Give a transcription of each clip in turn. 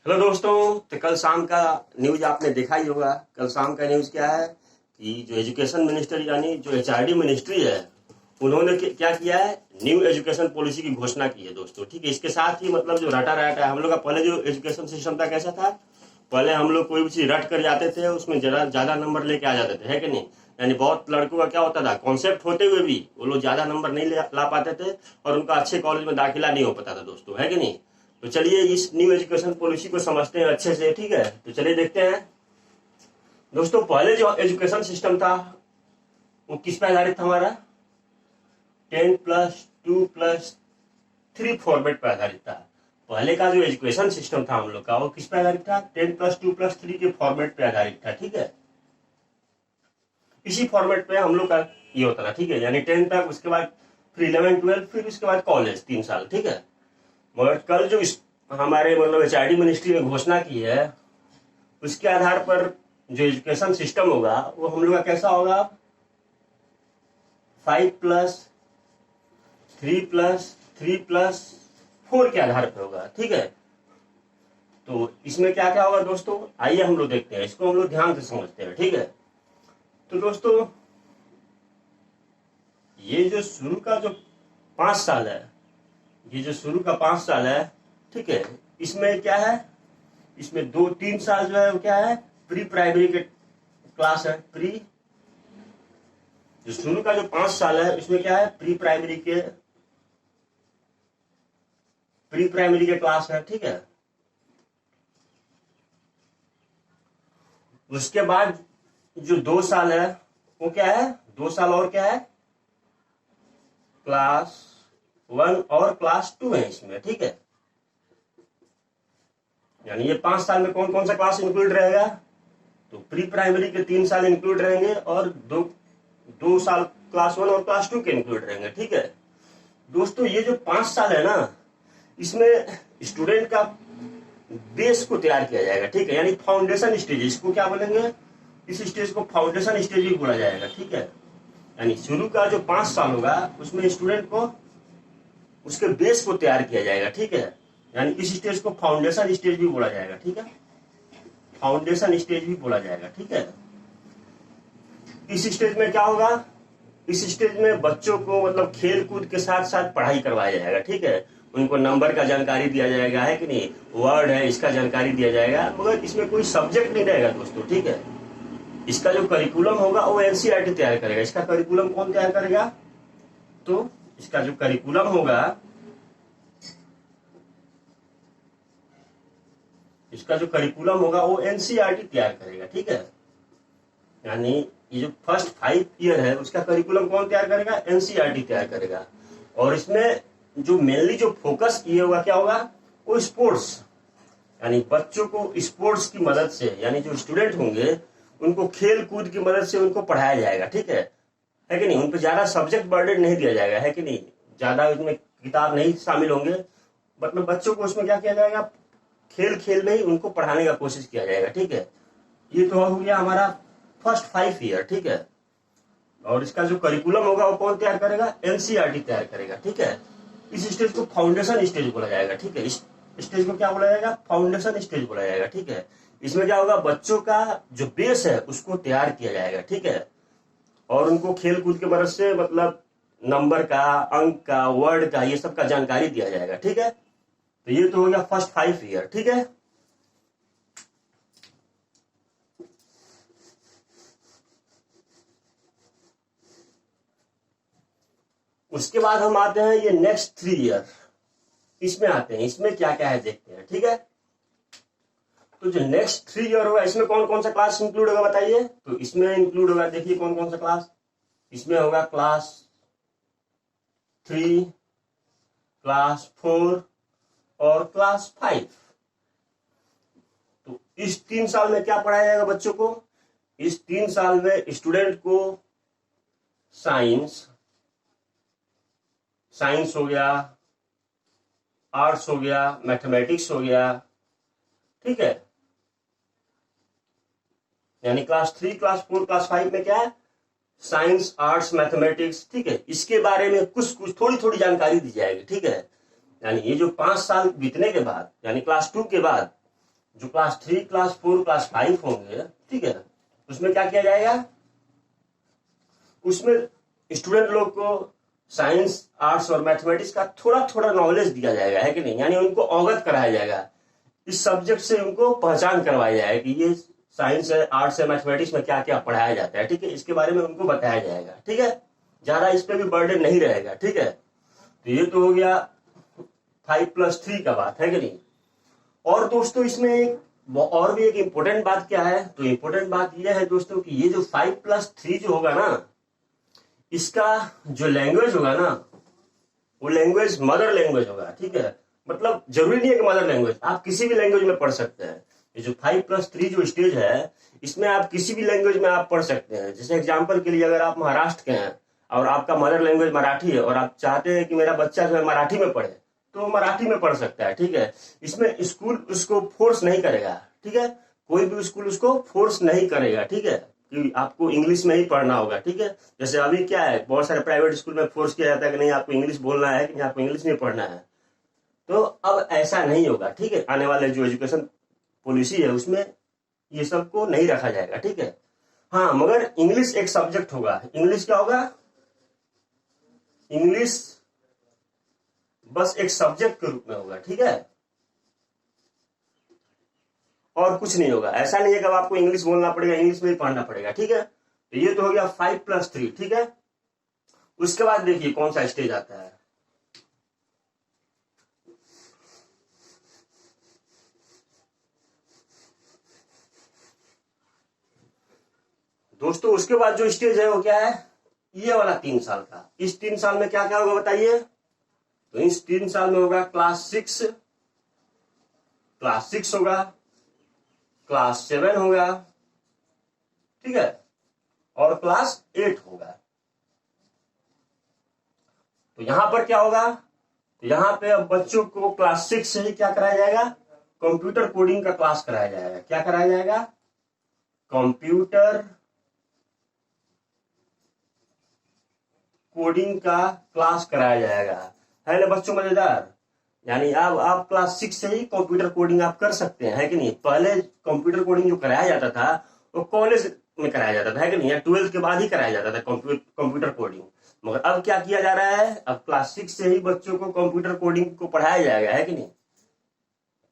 Hello दोस्तों। तो कल शाम का न्यूज आपने देखा ही होगा। कल शाम का न्यूज क्या है कि जो एजुकेशन मिनिस्टर यानी जो एचआरडी मिनिस्ट्री है, उन्होंने क्या किया है, न्यू एजुकेशन पॉलिसी की घोषणा की है दोस्तों। ठीक है, इसके साथ ही मतलब जो रटा रटा है हम लोग का पहले जो एजुकेशन सिस्टम था कैसा था। पहले हम लोग कोई भी चीज रट कर जाते थे, उसमें जरा ज्यादा नंबर लेके आ जाते थे, है कि नहीं। यानी बहुत लड़कों का क्या होता था, कॉन्सेप्ट होते हुए भी वो लोग ज्यादा नंबर नहीं ला पाते थे और उनका अच्छे कॉलेज में दाखिला नहीं हो पाता था दोस्तों, है कि नहीं। तो चलिए इस न्यू एजुकेशन पॉलिसी को समझते हैं अच्छे से। ठीक है, तो चलिए देखते हैं दोस्तों। पहले जो एजुकेशन सिस्टम था वो किस पे आधारित था हमारा, 10+2+3 फॉर्मेट पे आधारित था। पहले का जो एजुकेशन सिस्टम था हम लोग का वो किस पे आधारित था, 10+2+3 के फॉर्मेट पे आधारित था। ठीक है, इसी फॉर्मेट पे हम लोग का ये होता था। ठीक है, यानी 10 तक, उसके बाद फिर 11 12, फिर उसके बाद कॉलेज 3 साल। ठीक है, मगर कल जो हमारे मतलब एचआरडी मिनिस्ट्री ने घोषणा की है, उसके आधार पर जो एजुकेशन सिस्टम होगा वो हम लोग का कैसा होगा, 5+3+3+4 के आधार पर होगा। ठीक है, तो इसमें क्या क्या होगा दोस्तों, आइए हम लोग देखते हैं, इसको हम लोग ध्यान से समझते हैं। ठीक है, तो दोस्तों ये जो शुरू का जो 5 साल है, ये जो शुरू का 5 साल है, ठीक है, इसमें क्या है, इसमें 2 3 साल जो है वो क्या है, प्री प्राइमरी के क्लास है। जो शुरू का जो 5 साल है इसमें क्या है, प्री प्राइमरी के क्लास है। ठीक है, उसके बाद जो 2 साल है वो क्या है, 2 साल और क्या है, क्लास 1 और क्लास 2 है इसमें। ठीक है, यानी ये 5 साल में कौन कौन सा क्लास इंक्लूड रहेगा, तो प्री प्राइमरी के 3 साल इंक्लूड रहेंगे और दो साल क्लास 1 और क्लास 2 के इंक्लूड रहेंगे। ठीक है दोस्तों, ये जो 5 साल है ना, इसमें स्टूडेंट का बेस को तैयार किया जाएगा। ठीक है, यानी फाउंडेशन स्टेज, इसको क्या बोलेंगे, इस स्टेज को फाउंडेशन स्टेज भी बोला जाएगा। ठीक है, यानी शुरू का जो 5 साल होगा उसमें स्टूडेंट को उसके बेस को तैयार किया जाएगा। ठीक है, यानी इस स्टेज को फाउंडेशन स्टेज भी बोला जाएगा। ठीक है, फाउंडेशन स्टेज भी बोला जाएगा। ठीक है, इस स्टेज में क्या होगा, इस स्टेज में बच्चों को मतलब खेल कूद के साथ साथ पढ़ाई करवाया जाएगा। ठीक है, उनको नंबर का जानकारी दिया जाएगा, है कि नहीं, वर्ड है इसका जानकारी दिया जाएगा, मगर इसमें कोई सब्जेक्ट नहीं रहेगा दोस्तों। ठीक है, इसका जो करिकुलम होगा वो एनसीईआरटी तैयार करेगा। इसका करिकुलम कौन तैयार करेगा, तो इसका जो करिकुलम होगा, इसका जो करिकुलम होगा वो एनसीईआरटी तैयार करेगा। ठीक है, यानी ये जो फर्स्ट 5 ईयर है उसका करिकुलम कौन तैयार करेगा, एनसीईआरटी तैयार करेगा। और इसमें जो मेनली जो फोकस किए होगा क्या होगा, वो स्पोर्ट्स, यानी बच्चों को स्पोर्ट्स की मदद से, यानी जो स्टूडेंट होंगे उनको खेल कूद की मदद से उनको पढ़ाया जाएगा। ठीक है कि नहीं, उन पर ज्यादा सब्जेक्ट बर्डन नहीं दिया जाएगा, है कि नहीं, ज्यादा उसमें किताब नहीं शामिल होंगे, मतलब बच्चों को उसमें क्या किया जाएगा, खेल खेल में ही उनको पढ़ाने का कोशिश किया जाएगा। ठीक है, ये तो हो गया हमारा फर्स्ट 5 ईयर। ठीक है, और इसका जो करिकुलम होगा वो कौन तैयार करेगा, एनसीईआरटी तैयार करेगा। ठीक है, इस स्टेज को फाउंडेशन स्टेज बोला जाएगा। ठीक है, इस स्टेज को क्या बोला जाएगा, फाउंडेशन स्टेज बोला जाएगा। ठीक है, इसमें क्या होगा, बच्चों का जो बेस है उसको तैयार किया जाएगा। ठीक है, और उनको खेल कूद की मदद से मतलब नंबर का, अंक का, वर्ड का, ये सब का जानकारी दिया जाएगा। ठीक है, तो ये तो हो गया फर्स्ट 5 ईयर। ठीक है, उसके बाद हम आते हैं ये नेक्स्ट 3 ईयर, इसमें आते हैं, इसमें क्या क्या है देखते हैं। ठीक है, तो जो नेक्स्ट 3 ईयर होगा इसमें कौन कौन सा क्लास इंक्लूड होगा बताइए, तो इसमें इंक्लूड होगा, देखिए कौन कौन सा क्लास, इसमें होगा क्लास 3, क्लास 4 और क्लास 5। तो इस 3 साल में क्या पढ़ाया जाएगा बच्चों को, इस 3 साल में स्टूडेंट को साइंस हो गया, आर्ट्स हो गया, मैथमेटिक्स हो गया। ठीक है, यानी क्लास 3, क्लास 4, क्लास 5 में क्या है, साइंस, आर्ट्स, मैथमेटिक्स। ठीक है, इसके बारे में कुछ कुछ थोड़ी थोड़ी जानकारी दी जाएगी। ठीक है, यानी ये जो 5 साल बीतने के बाद, यानी क्लास 2 के बाद जो क्लास 3, क्लास 4, क्लास 5 होंगे, ठीक है, उसमें क्या किया जाएगा, उसमें स्टूडेंट लोग को साइंस, आर्ट्स और मैथमेटिक्स का थोड़ा थोड़ा नॉलेज दिया जाएगा, है कि नहीं, यानी उनको अवगत कराया जाएगा, इस सब्जेक्ट से उनको पहचान करवाया जाएगा कि ये साइंस है, आर्ट्स है, मैथमेटिक्स में क्या क्या पढ़ाया जाता है, ठीक है, इसके बारे में उनको बताया जाएगा, ठीक है, ज्यादा इस पे भी बर्डन नहीं रहेगा, ठीक है। तो ये तो हो गया 5+3 का बात, है कि नहीं। और दोस्तों इसमें और भी एक इम्पोर्टेंट बात क्या है, तो इम्पोर्टेंट बात यह है दोस्तों कि ये जो 5+3 जो होगा ना, इसका जो लैंग्वेज होगा ना, वो लैंग्वेज मदर लैंग्वेज होगा, ठीक है, मतलब जरूरी नहीं है कि मदर लैंग्वेज, आप किसी भी लैंग्वेज में पढ़ सकते हैं। ये जो 5+3 जो स्टेज है, इसमें आप किसी भी लैंग्वेज में आप पढ़ सकते हैं। जैसे एग्जाम्पल के लिए, अगर आप महाराष्ट्र के हैं और आपका मदर लैंग्वेज मराठी है और आप चाहते हैं कि मेरा बच्चा जो है मराठी में पढ़े, तो मराठी में पढ़ सकता है, ठीक है। इसमें स्कूल उसको फोर्स नहीं करेगा, ठीक है, कोई भी स्कूल उसको फोर्स नहीं करेगा, ठीक है, कि आपको इंग्लिश में ही पढ़ना होगा, ठीक है। जैसे अभी क्या है, बहुत सारे प्राइवेट स्कूल में फोर्स किया जाता है कि नहीं आपको इंग्लिश बोलना है, कि नहीं आपको इंग्लिश में पढ़ना है, तो अब ऐसा नहीं होगा, ठीक है। आने वाले जो एजुकेशन पॉलिसी है उसमें ये सबको नहीं रखा जाएगा, ठीक है। हाँ, मगर इंग्लिश एक सब्जेक्ट होगा। इंग्लिश क्या होगा, इंग्लिश बस एक सब्जेक्ट के रूप में होगा, ठीक है, और कुछ नहीं होगा। ऐसा नहीं है कि अब आपको इंग्लिश बोलना पड़ेगा, इंग्लिश में ही पढ़ना पड़ेगा, ठीक है। तो ये तो हो गया 5+3, ठीक है। उसके बाद देखिए कौन सा स्टेज आता है, दोस्तों उसके बाद जो स्टेज है वो क्या है, ये वाला 3 साल का। इस 3 साल में क्या क्या होगा बताइए, तो इस 3 साल में होगा क्लास 6 होगा, क्लास 7 होगा, ठीक है, और क्लास 8 होगा। तो यहां पर क्या होगा, तो यहां पे अब बच्चों को क्लास 6 से ही क्या कराया जाएगा, कंप्यूटर कोडिंग का क्लास कराया जाएगा। क्या कराया जाएगा, कंप्यूटर कोडिंग का क्लास कराया जाएगा। है ना बच्चों, मजेदार। यानी अब आप क्लास 6 से ही कंप्यूटर कोडिंग आप कर सकते हैं, है कि नहीं। पहले कंप्यूटर कोडिंग जो कराया जाता था वो कॉलेज में कराया जाता था, है कि नहीं, या 12th के बाद ही कराया जाता था कंप्यूटर कोडिंग। मगर अब क्या किया जा रहा है, अब क्लास 6 से ही बच्चों को कंप्यूटर कोडिंग को पढ़ाया जाएगा, है कि नहीं।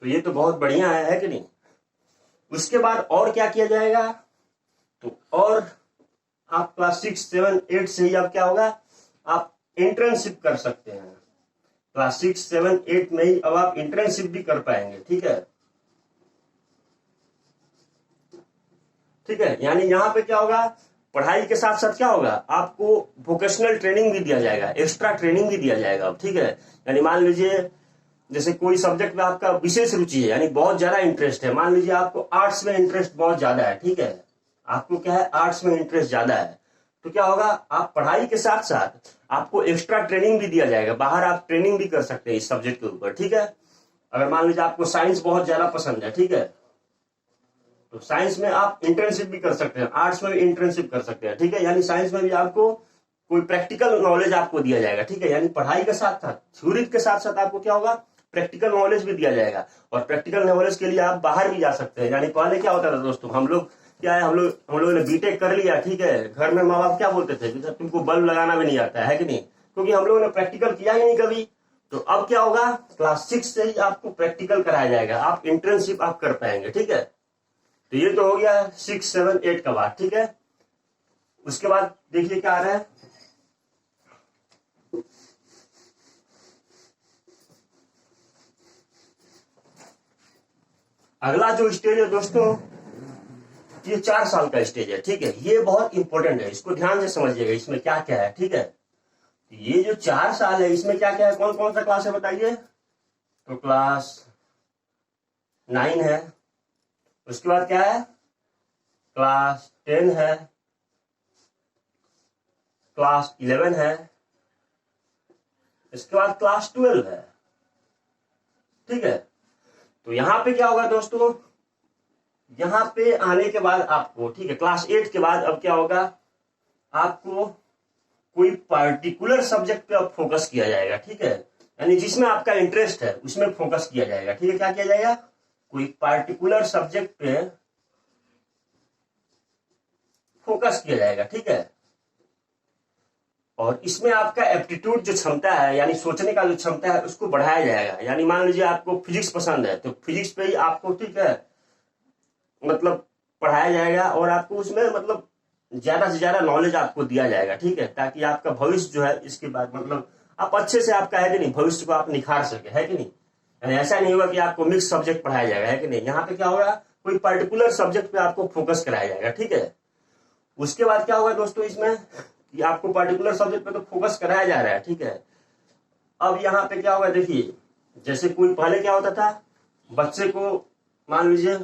तो ये तो बहुत बढ़िया है कि नहीं। उसके बाद और क्या किया जाएगा, तो और आप क्लास 6, 7, 8 से ही अब क्या होगा, आप इंटर्नशिप कर सकते हैं। क्लास 6, 7, 8 में ही अब आप इंटर्नशिप भी कर पाएंगे, ठीक है, ठीक है। यानी यहाँ पे क्या होगा, पढ़ाई के साथ साथ क्या होगा, आपको वोकेशनल ट्रेनिंग भी दिया जाएगा, एक्स्ट्रा ट्रेनिंग भी दिया जाएगा, ठीक है। यानी मान लीजिए जैसे कोई सब्जेक्ट में आपका विशेष रुचि है, यानी बहुत ज्यादा इंटरेस्ट है, मान लीजिए आपको आर्ट्स में इंटरेस्ट बहुत ज्यादा है, ठीक है, आपको क्या है, आर्ट्स में इंटरेस्ट ज्यादा है, तो क्या होगा, आप पढ़ाई के साथ साथ आपको एक्स्ट्रा ट्रेनिंग भी दिया जाएगा, बाहर आप ट्रेनिंग भी कर सकते हैं इस सब्जेक्ट के ऊपर, ठीक है। अगर मान लीजिए आपको साइंस बहुत ज्यादा पसंद है, ठीक है, तो साइंस में आप इंटर्नशिप भी कर सकते हैं, आर्ट्स में भी इंटर्नशिप कर सकते हैं, ठीक है। यानी साइंस में भी आपको कोई प्रैक्टिकल नॉलेज आपको दिया जाएगा, ठीक है। यानी पढ़ाई के साथ साथ, थ्योरी के साथ साथ आपको क्या होगा, प्रैक्टिकल नॉलेज भी दिया जाएगा। और प्रैक्टिकल नॉलेज के लिए आप बाहर भी जा सकते हैं। यानी पहले क्या होता था दोस्तों, हम लोग क्या है, हम लोग ने बीटेक कर लिया, ठीक है, घर में माँ बाप क्या बोलते थे कि तुमको बल्ब लगाना भी नहीं आता है कि नहीं, क्योंकि हम लोगों ने प्रैक्टिकल किया ही नहीं कभी। तो अब क्या होगा, क्लास 6 से ही आपको प्रैक्टिकल कराया जाएगा, आप इंटर्नशिप आप कर पाएंगे, ठीक है। तो ये तो हो गया 6, 7, 8 का बात, ठीक है। उसके बाद देखिए क्या आ रहा है, अगला जो स्टेज है दोस्तों, ये 4 साल का स्टेज है, ठीक है। ये बहुत इंपॉर्टेंट है, इसको ध्यान से समझिएगा, इसमें क्या क्या है, ठीक है। ये जो 4 साल है इसमें क्या क्या है, कौन कौन सा क्लास है बताइए, तो क्लास 9 है, उसके बाद क्या है, क्लास 10 है, क्लास 11 है, इसके बाद क्लास 12 है, ठीक है। तो यहां पे क्या होगा दोस्तों, यहां पे आने के बाद आपको, ठीक है, क्लास 8 के बाद अब क्या होगा, आपको कोई पार्टिकुलर सब्जेक्ट पे अब फोकस किया जाएगा, ठीक है। यानी जिसमें आपका इंटरेस्ट है उसमें फोकस किया जाएगा, ठीक है। क्या किया जाएगा, कोई पार्टिकुलर सब्जेक्ट पे फोकस किया जाएगा, ठीक है। और इसमें आपका एप्टीट्यूड जो क्षमता है, यानी सोचने का जो क्षमता है, उसको बढ़ाया जाएगा। यानी मान लीजिए आपको फिजिक्स पसंद है तो फिजिक्स पे ही आपको, ठीक है, मतलब पढ़ाया जाएगा और आपको उसमें मतलब ज्यादा से ज्यादा नॉलेज आपको दिया जाएगा, ठीक है, ताकि आपका भविष्य जो है इसके बाद मतलब आप अच्छे से, आपका है कि नहीं, भविष्य को आप निखार सके, है कि नहीं। यानी ऐसा नहीं होगा कि आपको मिक्स सब्जेक्ट पढ़ाया जाएगा, है कि नहीं। यहाँ पे क्या होगा, कोई पर्टिकुलर सब्जेक्ट पे आपको फोकस कराया जाएगा, ठीक है। उसके बाद क्या होगा दोस्तों, इसमें कि आपको पर्टिकुलर सब्जेक्ट पे तो फोकस कराया जा रहा है, ठीक है। अब यहाँ पे क्या होगा, देखिए, जैसे कोई पहले क्या होता था, बच्चे को मान लीजिए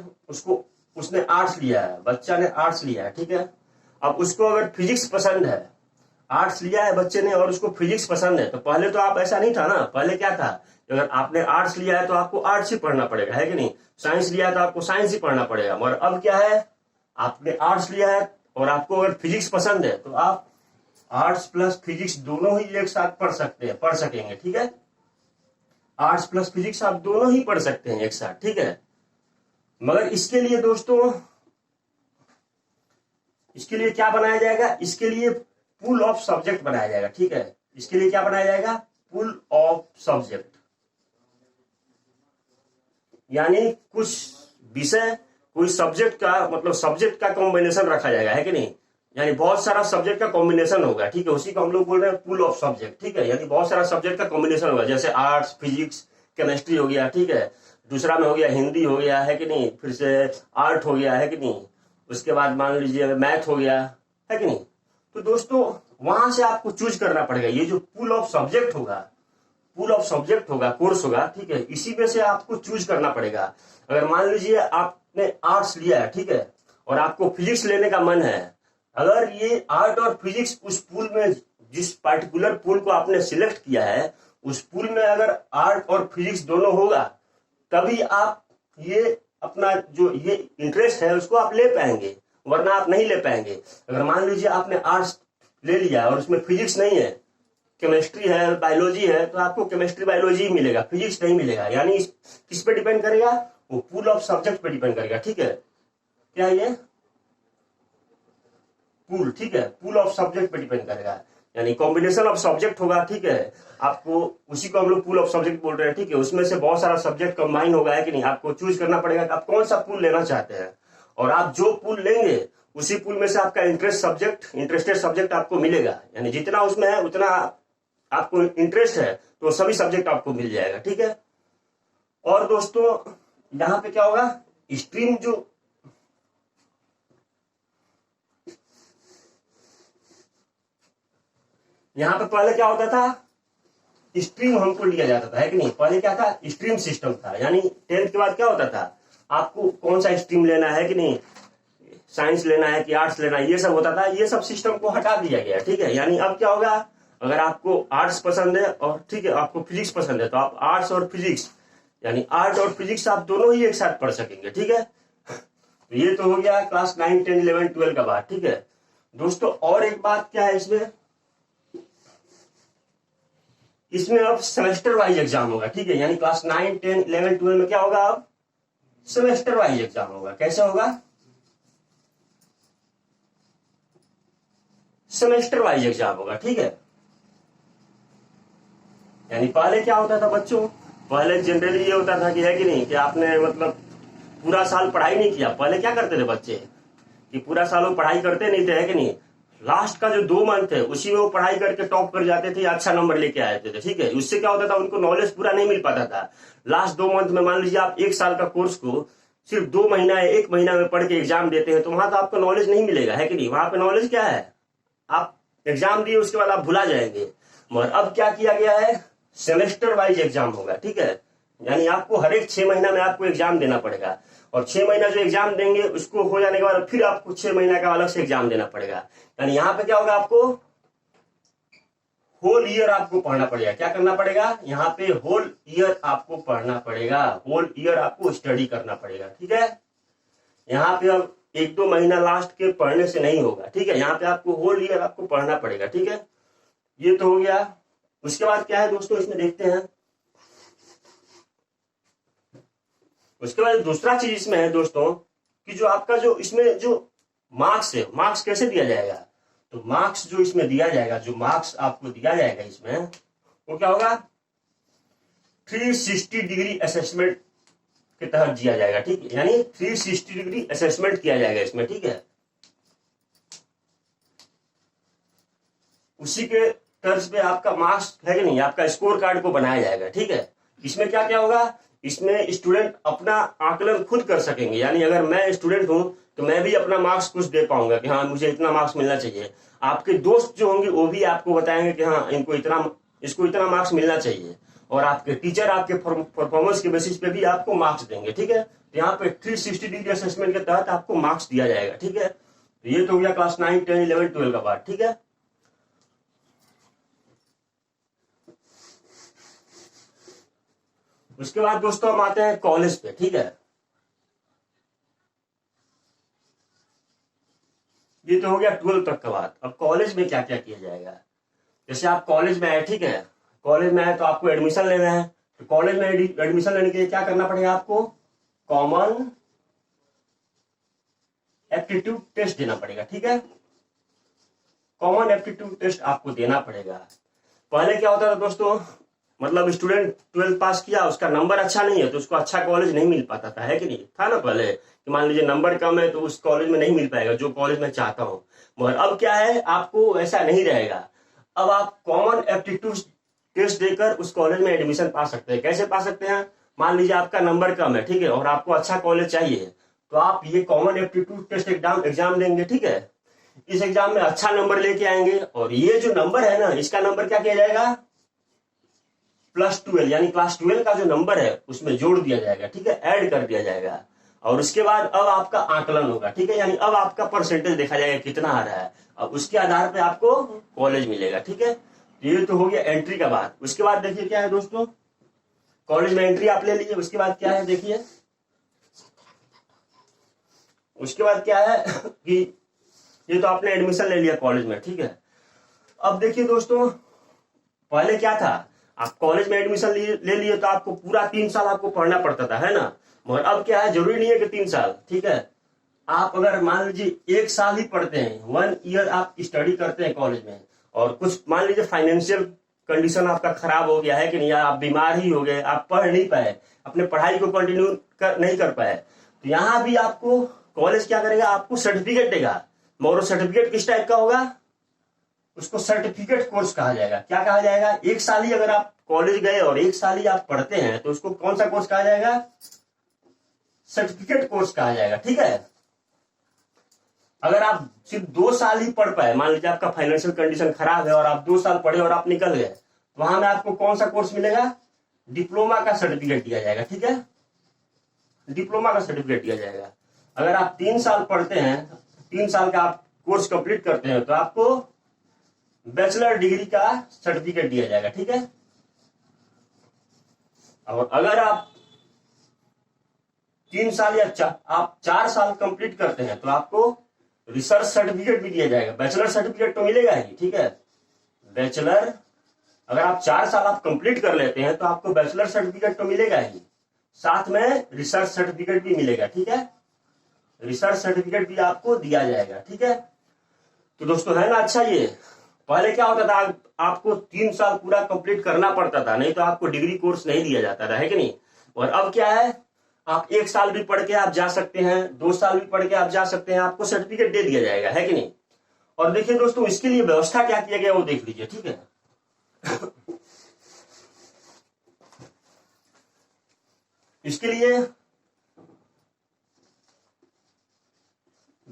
उसने आर्ट्स लिया है, बच्चा ने आर्ट्स लिया है, ठीक है। अब उसको अगर फिजिक्स पसंद है, आर्ट्स लिया है बच्चे ने और उसको फिजिक्स पसंद है, तो पहले तो आप ऐसा नहीं था ना। पहले क्या था, अगर आपने आर्ट्स लिया है तो आपको आर्ट्स ही पढ़ना पड़ेगा, है कि नहीं। साइंस लिया है तो आपको साइंस ही पढ़ना पड़ेगा। मगर अब क्या है, आपने आर्ट्स लिया है और आपको अगर फिजिक्स पसंद है तो आप आर्ट्स प्लस फिजिक्स दोनों ही एक साथ पढ़ सकेंगे, ठीक है। आर्ट्स प्लस फिजिक्स आप दोनों ही पढ़ सकते हैं एक साथ, ठीक है। मगर इसके लिए दोस्तों, इसके लिए क्या बनाया जाएगा, इसके लिए पूल ऑफ सब्जेक्ट बनाया जाएगा, ठीक है। इसके लिए क्या बनाया जाएगा, पूल ऑफ सब्जेक्ट। यानी कुछ विषय, कोई सब्जेक्ट का मतलब सब्जेक्ट का कॉम्बिनेशन रखा जाएगा, है कि नहीं। यानी बहुत सारा सब्जेक्ट का कॉम्बिनेशन होगा, ठीक है, उसी को हम लोग बोल रहे हैं पूल ऑफ सब्जेक्ट, ठीक है। यानी बहुत सारा सब्जेक्ट का कॉम्बिनेशन होगा, जैसे आर्ट्स, फिजिक्स, केमिस्ट्री हो गया, ठीक है। दूसरा में हो गया हिंदी हो गया, है कि नहीं, फिर से आर्ट हो गया, है कि नहीं। उसके बाद मान लीजिए मैथ हो गया, है कि नहीं। तो दोस्तों वहां से आपको चूज करना पड़ेगा। ये जो पूल ऑफ सब्जेक्ट होगा, कोर्स होगा, ठीक है, इसी में से आपको चूज करना पड़ेगा। अगर मान लीजिए आपने आर्ट्स लिया है, ठीक है, और आपको फिजिक्स लेने का मन है, अगर ये आर्ट और फिजिक्स उस पूल में, जिस पार्टिकुलर पूल को आपने सिलेक्ट किया है, उस पूल में अगर आर्ट और फिजिक्स दोनों होगा, तभी आप ये अपना जो ये इंटरेस्ट है उसको आप ले पाएंगे, वरना आप नहीं ले पाएंगे। अगर मान लीजिए आपने आर्ट्स ले लिया और उसमें फिजिक्स नहीं है, केमिस्ट्री है, बायोलॉजी है, तो आपको केमिस्ट्री बायोलॉजी ही मिलेगा, फिजिक्स नहीं मिलेगा। यानी किस पे डिपेंड करेगा, वो पूल ऑफ सब्जेक्ट पे डिपेंड करेगा, ठीक है। क्या ये पूल, ठीक है, पूल ऑफ सब्जेक्ट पे डिपेंड करेगा। यानी कॉम्बिनेशन ऑफ सब्जेक्ट होगा, ठीक है। आपको उसी को हम लोग पूल ऑफ सब्जेक्ट बोल रहे हैं, ठीक है। उसमें से बहुत सारा सब्जेक्ट कंबाइन होगा, है कि नहीं। आपको चूज करना पड़ेगा कि आप कौन सा पूल लेना चाहते हैं, और आप जो पूल लेंगे उसी पूल में से आपका इंटरेस्टेड सब्जेक्ट आपको मिलेगा। यानी जितना उसमें है उतना आपको इंटरेस्ट है तो सभी सब्जेक्ट आपको मिल जाएगा, ठीक है। और दोस्तों यहाँ पे क्या होगा, स्ट्रीम जो यहाँ पे पहले क्या होता था, स्ट्रीम हमको लिया जाता था, है कि नहीं। पहले क्या था, स्ट्रीम सिस्टम था। यानी 10th के बाद क्या होता था, आपको कौन सा स्ट्रीम लेना है कि नहीं, साइंस लेना है कि आर्ट्स लेना है, ये सब होता था। ये सब सिस्टम को हटा दिया गया, ठीक है। यानी अब क्या होगा, अगर आपको आर्ट्स पसंद है और ठीक है आपको फिजिक्स पसंद है, तो आप आर्ट्स और फिजिक्स, यानी आर्ट और फिजिक्स आप दोनों ही एक साथ पढ़ सकेंगे, ठीक है। तो ये तो हो गया क्लास 9, 10, 11, 12 का बात, ठीक है दोस्तों। और एक बात क्या है, इसमें अब सेमेस्टर वाइज एग्जाम होगा, ठीक है। यानी क्लास 9, 10, 11, 12 में क्या होगा, अब सेमेस्टर वाइज एग्जाम होगा। कैसे होगा, सेमेस्टर वाइज एग्जाम होगा, ठीक है। यानी पहले क्या होता था बच्चों, पहले जनरली ये होता था कि है कि नहीं, कि आपने मतलब पूरा साल पढ़ाई नहीं किया। पहले क्या करते थे बच्चे, कि पूरा साल वो पढ़ाई करते नहीं थे, है कि नहीं। लास्ट का जो 2 मंथ है उसी में वो पढ़ाई करके टॉप कर जाते थे, अच्छा नंबर लेके आते थे, ठीक है। उससे क्या होता था, उनको नॉलेज पूरा नहीं मिल पाता था। लास्ट 2 मंथ में मान लीजिए आप 1 साल का कोर्स को सिर्फ 2 महीना या 1 महीना में पढ़ के एग्जाम देते हैं, तो वहां तो आपको नॉलेज नहीं मिलेगा, है कि नहीं। वहां पे नॉलेज क्या है, आप एग्जाम दिए उसके बाद आप भुला जाएंगे। मगर अब क्या किया गया है, सेमेस्टर वाइज एग्जाम होगा, ठीक है। यानी आपको हर एक 6 महीना में आपको एग्जाम देना पड़ेगा, और 6 महीना जो एग्जाम देंगे उसको हो जाने के बाद फिर आपको 6 महीना का अलग से एग्जाम देना पड़ेगा। यानी यहाँ पे क्या होगा, आपको होल ईयर आपको पढ़ना पड़ेगा। क्या करना पड़ेगा, यहाँ पे होल ईयर आपको पढ़ना पड़ेगा, होल ईयर आपको स्टडी करना पड़ेगा, ठीक है। यहाँ पे अब 1-2 महीना लास्ट के पढ़ने से नहीं होगा, ठीक है। यहाँ पे आपको होल ईयर आपको पढ़ना पड़ेगा, ठीक है। ये तो हो गया। उसके बाद क्या है दोस्तों, इसमें देखते हैं उसके बाद दूसरा चीज इसमें है दोस्तों कि जो आपका जो इसमें जो मार्क्स है, मार्क्स कैसे दिया जाएगा? तो मार्क्स जो इसमें दिया जाएगा, जो मार्क्स आपको दिया जाएगा इसमें, वो क्या होगा? 360 डिग्री असेसमेंट के तहत दिया जाएगा, ठीक है। यानी 360 डिग्री असेसमेंट किया जाएगा इसमें, ठीक है। उसी के तर्ज पे आपका मार्क्स है कि नहीं, आपका स्कोर कार्ड को बनाया जाएगा, ठीक है। इसमें क्या क्या होगा? इसमें स्टूडेंट अपना आकलन खुद कर सकेंगे। यानी अगर मैं स्टूडेंट हूं तो मैं भी अपना मार्क्स कुछ दे पाऊंगा कि हाँ मुझे इतना मार्क्स मिलना चाहिए। आपके दोस्त जो होंगे वो भी आपको बताएंगे कि हाँ इसको इतना मार्क्स मिलना चाहिए। और आपके टीचर आपके परफॉर्मेंस के बेसिस पे भी आपको मार्क्स देंगे, ठीक है। तो यहाँ पे 360 डिग्री असेसमेंट के तहत आपको मार्क्स दिया जाएगा, ठीक है। तो ये तो हो गया क्लास 9, 10, 11, 12 का बात, ठीक है। उसके बाद दोस्तों हम आते हैं कॉलेज पे, ठीक है। ये तो हो गया 12 तक का बात। अब कॉलेज में क्या क्या किया जाएगा? जैसे आप कॉलेज में आए, ठीक है, कॉलेज में आए तो आपको एडमिशन लेना है। तो कॉलेज में एडमिशन लेने के लिए क्या करना पड़ेगा आपको? कॉमन एप्टीट्यूड टेस्ट देना पड़ेगा, ठीक है। कॉमन एप्टीट्यूड टेस्ट आपको देना पड़ेगा। पहले क्या होता था दोस्तों, मतलब स्टूडेंट 12 पास किया, उसका नंबर अच्छा नहीं है तो उसको अच्छा कॉलेज नहीं मिल पाता था, है कि नहीं? था ना पहले कि मान लीजिए नंबर कम है तो उस कॉलेज में नहीं मिल पाएगा जो कॉलेज में चाहता हूं। मगर अब क्या है, आपको ऐसा नहीं रहेगा। अब आप कॉमन एप्टीट्यूड टेस्ट देकर उस कॉलेज में एडमिशन पा सकते हैं। कैसे पा सकते हैं? मान लीजिए आपका नंबर कम है, ठीक है, और आपको अच्छा कॉलेज चाहिए, तो आप ये कॉमन एप्टीट्यूड टेस्ट एग्जाम देंगे, ठीक है। इस एग्जाम में अच्छा नंबर लेके आएंगे और ये जो नंबर है ना, इसका नंबर क्या किया जाएगा? प्लस 12 यानी क्लास 12 का जो नंबर है उसमें जोड़ दिया जाएगा, ठीक है, ऐड कर दिया जाएगा। और उसके बाद अब आपका आकलन होगा, ठीक है, यानी अब आपका परसेंटेज देखा जाएगा कितना आ रहा है। अब उसके आधार पे आपको कॉलेज मिलेगा, ठीक है। ये तो हो गया एंट्री का बात। उसके बाद देखिए क्या है दोस्तों, कॉलेज में एंट्री आप ले लीजिए। उसके बाद क्या है देखिए, उसके बाद क्या है कि ये तो आपने एडमिशन ले लिया कॉलेज में, ठीक है। अब देखिए दोस्तों, पहले क्या था, आप कॉलेज में एडमिशन ले लिए तो आपको पूरा 3 साल आपको पढ़ना पड़ता था, है ना। मगर अब क्या है, जरूरी नहीं है कि 3 साल, ठीक है। आप अगर मान लीजिए 1 साल ही पढ़ते हैं, 1 ईयर आप स्टडी करते हैं कॉलेज में, और कुछ मान लीजिए फाइनेंशियल कंडीशन आपका खराब हो गया है कि नहीं, आप बीमार ही हो गए, आप पढ़ नहीं पाए, अपने पढ़ाई को कंटिन्यू नहीं कर पाए, तो यहाँ भी आपको कॉलेज क्या करेगा, आपको सर्टिफिकेट देगा। मगर सर्टिफिकेट किस टाइप का होगा? उसको सर्टिफिकेट कोर्स कहा जाएगा। क्या कहा जाएगा? 1 साल ही अगर आप कॉलेज गए और 1 साल ही आप पढ़ते हैं तो उसको कौन सा कोर्स कहा जाएगा? सर्टिफिकेट कोर्स कहा जाएगा, ठीक है। अगर आप सिर्फ 2 साल ही पढ़ पाए, मान लीजिए आपका फाइनेंशियल कंडीशन खराब है और आप 2 साल पढ़े और आप निकल गए, तो वहां में आपको कौन सा कोर्स मिलेगा? डिप्लोमा का सर्टिफिकेट दिया जाएगा, ठीक है, डिप्लोमा का सर्टिफिकेट दिया जाएगा। अगर आप 3 साल पढ़ते हैं, 3 साल का आप कोर्स कंप्लीट करते हैं, तो आपको बैचलर डिग्री का सर्टिफिकेट दिया जाएगा, ठीक है। और अगर आप 3 साल या आप 4 साल कंप्लीट करते हैं तो आपको रिसर्च सर्टिफिकेट भी दिया जाएगा। बैचलर सर्टिफिकेट तो मिलेगा ही, ठीक है, बैचलर। अगर आप 4 साल आप कंप्लीट कर लेते हैं तो आपको बैचलर सर्टिफिकेट तो मिलेगा ही, साथ में रिसर्च सर्टिफिकेट भी मिलेगा, ठीक है, रिसर्च सर्टिफिकेट भी आपको दिया जाएगा, ठीक है। तो दोस्तों है ना अच्छा। ये पहले क्या होता था, आपको 3 साल पूरा कंप्लीट करना पड़ता था, नहीं तो आपको डिग्री कोर्स नहीं दिया जाता था, है कि नहीं। और अब क्या है, आप 1 साल भी पढ़ के आप जा सकते हैं, 2 साल भी पढ़ के आप जा सकते हैं, आपको सर्टिफिकेट दे दिया जाएगा, है कि नहीं। और देखिए दोस्तों, इसके लिए व्यवस्था क्या किया गया वो देख लीजिए, ठीक है। इसके लिए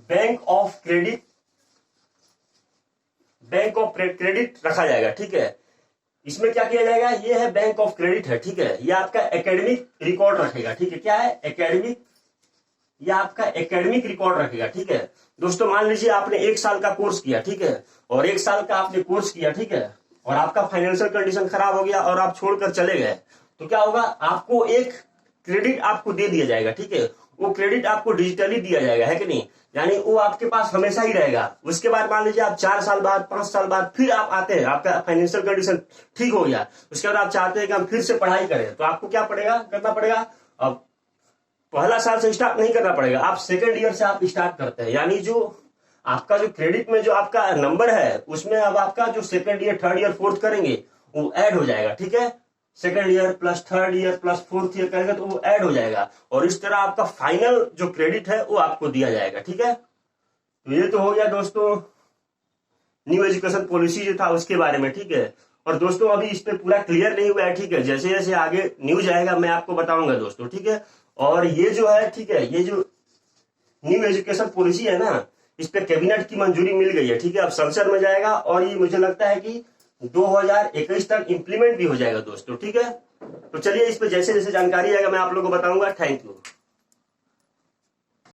बैंक ऑफ क्रेडिट रखा जाएगा, ठीक है। इसमें क्या किया जाएगा, ये है बैंक ऑफ क्रेडिट है, ठीक है। ये आपका एकेडमिक रिकॉर्ड रखेगा, ठीक है। क्या है? एकेडमिक, ये आपका एकेडमिक रिकॉर्ड रखेगा, ठीक है। दोस्तों मान लीजिए आपने 1 साल का कोर्स किया, ठीक है, और 1 साल का आपने कोर्स किया, ठीक है, और आपका फाइनेंशियल कंडीशन खराब हो गया और आप छोड़कर चले गए, तो क्या होगा, आपको एक क्रेडिट आपको दे दिया जाएगा, ठीक है। वो क्रेडिट आपको डिजिटली दिया जाएगा, है कि नहीं, यानी वो आपके पास हमेशा ही रहेगा। उसके बाद मान लीजिए आप 4 साल बाद, 5 साल बाद फिर आप आते हैं, आपका फाइनेंशियल कंडीशन ठीक हो गया, उसके बाद आप चाहते हैं कि हम फिर से पढ़ाई करें, तो आपको क्या करना पड़ेगा, अब पहला साल से स्टार्ट नहीं करना पड़ेगा, आप सेकेंड ईयर से आप स्टार्ट करते हैं। यानी जो आपका जो क्रेडिट में जो आपका नंबर है उसमें अब आपका जो second year, third year, fourth करेंगे वो ऐड हो जाएगा, ठीक है। Second year plus third year plus fourth year करेंगे तो वो ऐड हो जाएगा, और इस तरह आपका फाइनल जो क्रेडिट है वो आपको दिया जाएगा, ठीक है। तो ये तो हो गया दोस्तों न्यू एजुकेशन पॉलिसी जो था उसके बारे में, ठीक है। और दोस्तों अभी इस पे पूरा क्लियर नहीं हुआ है, ठीक है। जैसे जैसे आगे न्यूज आएगा मैं आपको बताऊंगा दोस्तों, ठीक है। और ये जो है, ठीक है, ये जो न्यू एजुकेशन पॉलिसी है ना, इस पे कैबिनेट की मंजूरी मिल गई है, ठीक है। अब संसद में जाएगा और ये मुझे लगता है कि 2021 तक इंप्लीमेंट भी हो जाएगा दोस्तों, ठीक है। तो चलिए इस पे जैसे जैसे जानकारी आएगा मैं आप लोगों को बताऊंगा। Thank you.